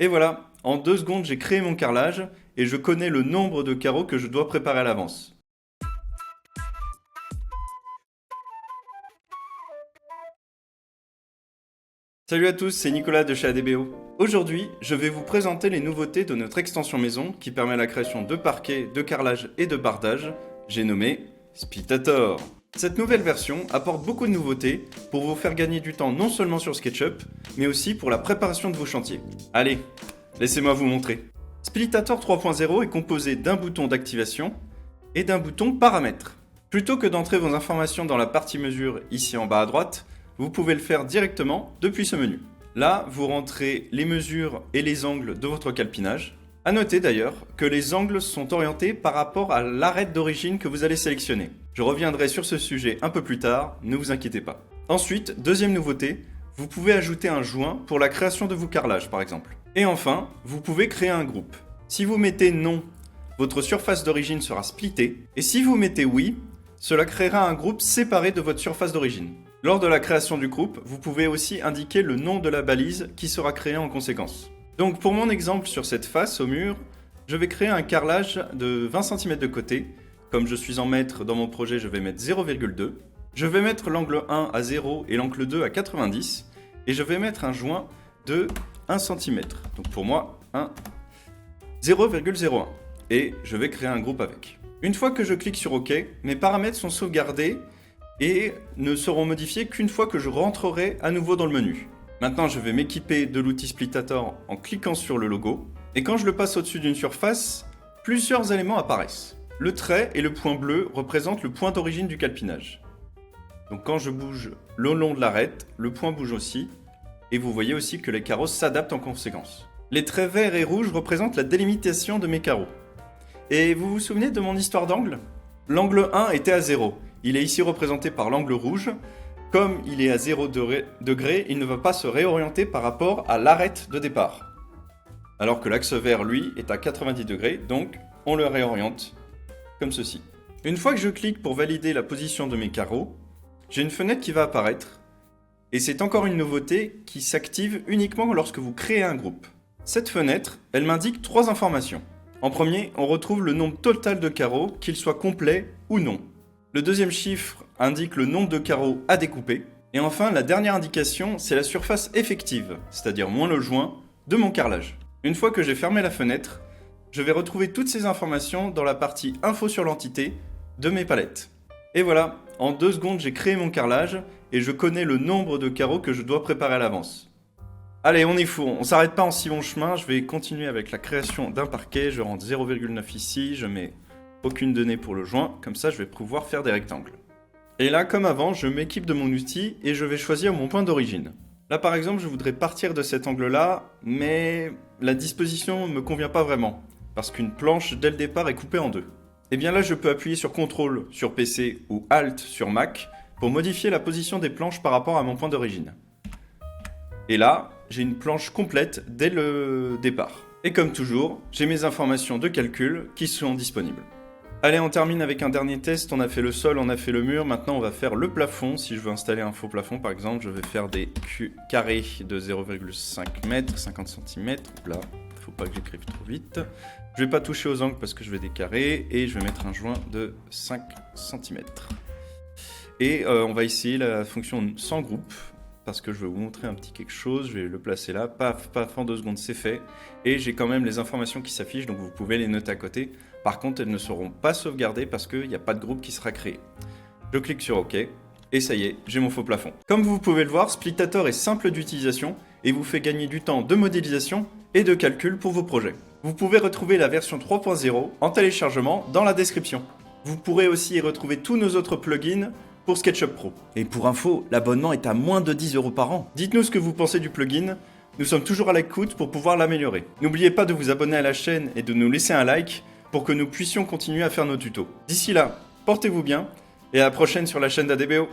Et voilà, en 2 secondes j'ai créé mon carrelage et je connais le nombre de carreaux que je dois préparer à l'avance. Salut à tous, c'est Nicolas de chez ADBO. Aujourd'hui, je vais vous présenter les nouveautés de notre extension maison qui permet la création de parquets, de carrelage et de bardage. J'ai nommé Splitator. Cette nouvelle version apporte beaucoup de nouveautés pour vous faire gagner du temps non seulement sur SketchUp, mais aussi pour la préparation de vos chantiers. Allez, laissez-moi vous montrer. Splitator 3.0 est composé d'un bouton d'activation et d'un bouton paramètres. Plutôt que d'entrer vos informations dans la partie mesure ici en bas à droite, vous pouvez le faire directement depuis ce menu. Là, vous rentrez les mesures et les angles de votre calpinage. A noter d'ailleurs que les angles sont orientés par rapport à l'arête d'origine que vous allez sélectionner. Je reviendrai sur ce sujet un peu plus tard, ne vous inquiétez pas. Ensuite, deuxième nouveauté, vous pouvez ajouter un joint pour la création de vos carrelages par exemple. Et enfin, vous pouvez créer un groupe. Si vous mettez non, votre surface d'origine sera splittée. Et si vous mettez oui, cela créera un groupe séparé de votre surface d'origine. Lors de la création du groupe, vous pouvez aussi indiquer le nom de la balise qui sera créée en conséquence. Donc pour mon exemple sur cette face au mur, je vais créer un carrelage de 20 cm de côté. Comme je suis en mètres dans mon projet, je vais mettre 0,2. Je vais mettre l'angle 1 à 0 et l'angle 2 à 90. Et je vais mettre un joint de 1 cm. Donc pour moi, 0,01. Et je vais créer un groupe avec. Une fois que je clique sur OK, mes paramètres sont sauvegardés et ne seront modifiés qu'une fois que je rentrerai à nouveau dans le menu. Maintenant, je vais m'équiper de l'outil Splitator en cliquant sur le logo, et quand je le passe au-dessus d'une surface, plusieurs éléments apparaissent. Le trait et le point bleu représentent le point d'origine du calpinage. Donc quand je bouge le long de l'arête, le point bouge aussi, et vous voyez aussi que les carreaux s'adaptent en conséquence. Les traits verts et rouges représentent la délimitation de mes carreaux. Et vous vous souvenez de mon histoire d'angle ? L'angle 1 était à 0. Il est ici représenté par l'angle rouge. Comme il est à 0 degré, il ne va pas se réorienter par rapport à l'arête de départ. Alors que l'axe vert, lui, est à 90 degrés, donc on le réoriente comme ceci. Une fois que je clique pour valider la position de mes carreaux, j'ai une fenêtre qui va apparaître. Et c'est encore une nouveauté qui s'active uniquement lorsque vous créez un groupe. Cette fenêtre, elle m'indique 3 informations. En premier, on retrouve le nombre total de carreaux, qu'ils soient complets ou non. Le deuxième chiffre indique le nombre de carreaux à découper. Et enfin, la dernière indication, c'est la surface effective, c'est-à-dire moins le joint, de mon carrelage. Une fois que j'ai fermé la fenêtre, je vais retrouver toutes ces informations dans la partie info sur l'entité de mes palettes. Et voilà, en 2 secondes, j'ai créé mon carrelage et je connais le nombre de carreaux que je dois préparer à l'avance. Allez, on est fou, on s'arrête pas en si bon chemin, je vais continuer avec la création d'un parquet, je rentre 0,9 ici, je mets aucune donnée pour le joint, comme ça je vais pouvoir faire des rectangles. Et là, comme avant, je m'équipe de mon outil et je vais choisir mon point d'origine. Là par exemple, je voudrais partir de cet angle-là, mais la disposition ne me convient pas vraiment, parce qu'une planche dès le départ est coupée en deux. Et bien là, je peux appuyer sur CTRL sur PC ou ALT sur Mac pour modifier la position des planches par rapport à mon point d'origine. Et là, j'ai une planche complète dès le départ. Et comme toujours, j'ai mes informations de calcul qui sont disponibles. Allez, on termine avec un dernier test. On a fait le sol, on a fait le mur. Maintenant, on va faire le plafond. Si je veux installer un faux plafond, par exemple, je vais faire des carrés de 0,5 m, 50 cm. Là, il ne faut pas que j'écrive trop vite. Je ne vais pas toucher aux angles parce que je vais des carrés. Et je vais mettre un joint de 5 cm. Et on va essayer la fonction sans groupe, parce que je vais vous montrer un petit quelque chose, je vais le placer là, paf, paf, en 2 secondes c'est fait, et j'ai quand même les informations qui s'affichent, donc vous pouvez les noter à côté. Par contre, elles ne seront pas sauvegardées parce qu'il n'y a pas de groupe qui sera créé. Je clique sur OK, et ça y est, j'ai mon faux plafond. Comme vous pouvez le voir, Splitator est simple d'utilisation, et vous fait gagner du temps de modélisation et de calcul pour vos projets. Vous pouvez retrouver la version 3.0 en téléchargement dans la description. Vous pourrez aussi y retrouver tous nos autres plugins pour SketchUp Pro. Et pour info, l'abonnement est à moins de 10 € par an. Dites-nous ce que vous pensez du plugin, nous sommes toujours à l'écoute pour pouvoir l'améliorer. N'oubliez pas de vous abonner à la chaîne et de nous laisser un like pour que nous puissions continuer à faire nos tutos. D'ici là, portez-vous bien et à la prochaine sur la chaîne d'ADBO.